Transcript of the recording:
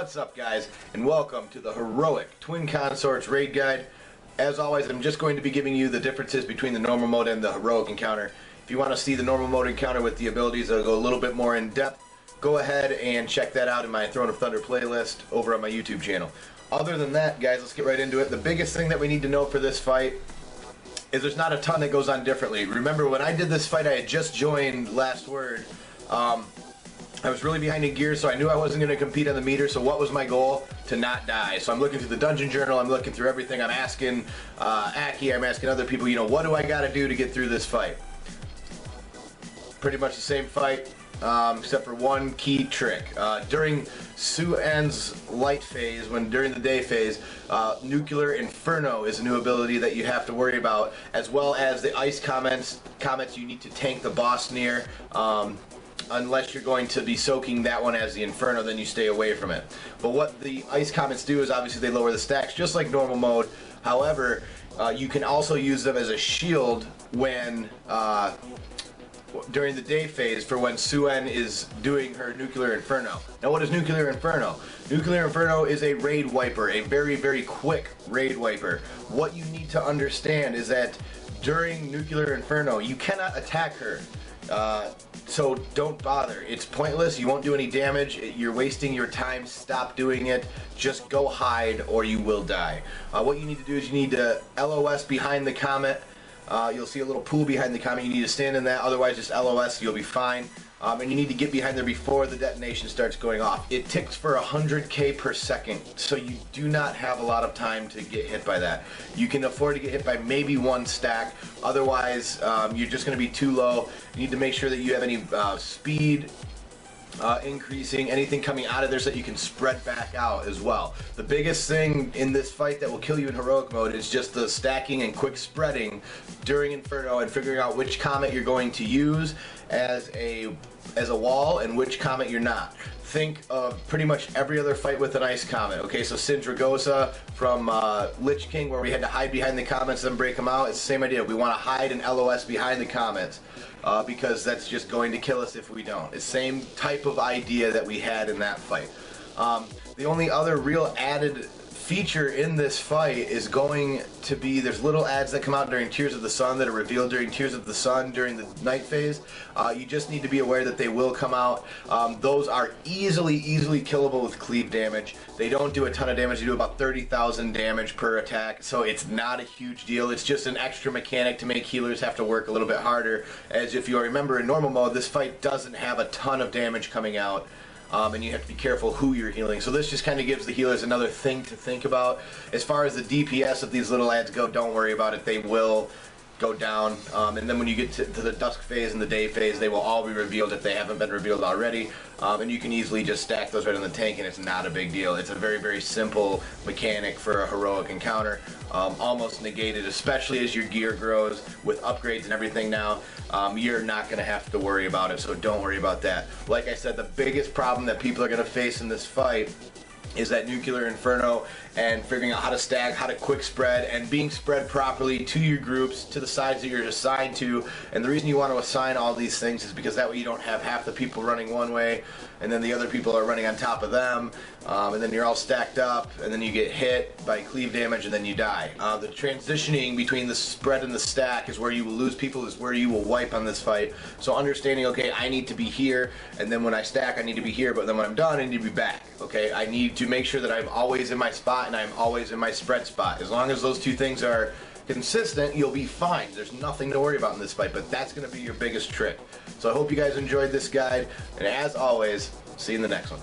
What's up, guys, and welcome to the heroic Twin Consorts raid guide. As always, I'm just going to be giving you the differences between the normal mode and the heroic encounter. If you want to see the normal mode encounter with the abilities that go a little bit more in depth, go ahead and check that out in my Throne of Thunder playlist over on my YouTube channel. Other than that, guys, let's get right into it. The biggest thing that we need to know for this fight is there's not a ton that goes on differently. Remember, when I did this fight, I had just joined Last Word. I was really behind in gear, so I knew I wasn't going to compete on the meter, so what was my goal? To not die. So I'm looking through the dungeon journal, I'm looking through everything, I'm asking Aki, I'm asking other people, you know, what do I got to do to get through this fight? Pretty much the same fight, except for one key trick. During Su-En's light phase, during the day phase, Nuclear Inferno is a new ability that you have to worry about, as well as the ice comets you need to tank the boss near. Unless you're going to be soaking that one as the Inferno, then you stay away from it. But what the ice comets do is obviously they lower the stacks just like normal mode. However, you can also use them as a shield when during the day phase for when Su-En is doing her Nuclear Inferno. Now, what is Nuclear Inferno? Nuclear Inferno is a raid wiper, a very, very quick raid wiper. What you need to understand is that during Nuclear Inferno, you cannot attack her. So don't bother. It's pointless. You won't do any damage. You're wasting your time. Stop doing it. Just go hide or you will die. What you need to do is you need to LOS behind the comet. You'll see a little pool behind the comet. You need to stand in that. Otherwise, just LOS. You'll be fine. And you need to get behind there before the detonation starts going off. It ticks for 100k per second, so you do not have a lot of time to get hit by that. You can afford to get hit by maybe one stack. Otherwise, you're just going to be too low. You need to make sure that you have any speed increasing, anything coming out of there so that you can spread back out as well. The biggest thing in this fight that will kill you in heroic mode is just the stacking and quick spreading during Inferno and figuring out which comet you're going to use as a wall and which comet you're not. Think of pretty much every other fight with an ice comet. Okay, so Sindragosa from Lich King, where we had to hide behind the comets and break them out. It's the same idea. We want to hide and LOS behind the comets because that's just going to kill us if we don't. It's the same type of idea that we had in that fight. The only other real added feature in this fight is going to be, there's little ads that come out during Tears of the Sun that are revealed during Tears of the Sun during the night phase. You just need to be aware that they will come out. Those are easily killable with cleave damage. They don't do a ton of damage. They do about 30,000 damage per attack, so it's not a huge deal. It's just an extra mechanic to make healers have to work a little bit harder, as if you remember in normal mode, this fight doesn't have a ton of damage coming out. And you have to be careful who you're healing. So this just kind of gives the healers another thing to think about. As far as the DPS of these little ads go, don't worry about it. They will go down. And then when you get to the dusk phase and the day phase, they will all be revealed if they haven't been revealed already. And you can easily just stack those right on the tank and it's not a big deal. It's a very, very simple mechanic for a heroic encounter. Almost negated, especially as your gear grows with upgrades and everything now. You're not going to have to worry about it, so don't worry about that. Like I said, the biggest problem that people are going to face in this fight is that Nuclear Inferno and figuring out how to stack, how to quick spread, and being spread properly to your groups, to the sides that you're assigned to. And the reason you want to assign all these things is because that way you don't have half the people running one way and then the other people are running on top of them, and then you're all stacked up, and then you get hit by cleave damage and then you die. The transitioning between the spread and the stack is where you will lose people, is where you will wipe on this fight. So understanding, okay, I need to be here, and then when I stack I need to be here, but then when I'm done I need to be back. Okay, I need to make sure that I'm always in my spot and I'm always in my spread spot. As long as those two things are consistent, you'll be fine. There's nothing to worry about in this fight, but that's going to be your biggest trick. So I hope you guys enjoyed this guide, and as always, see you in the next one.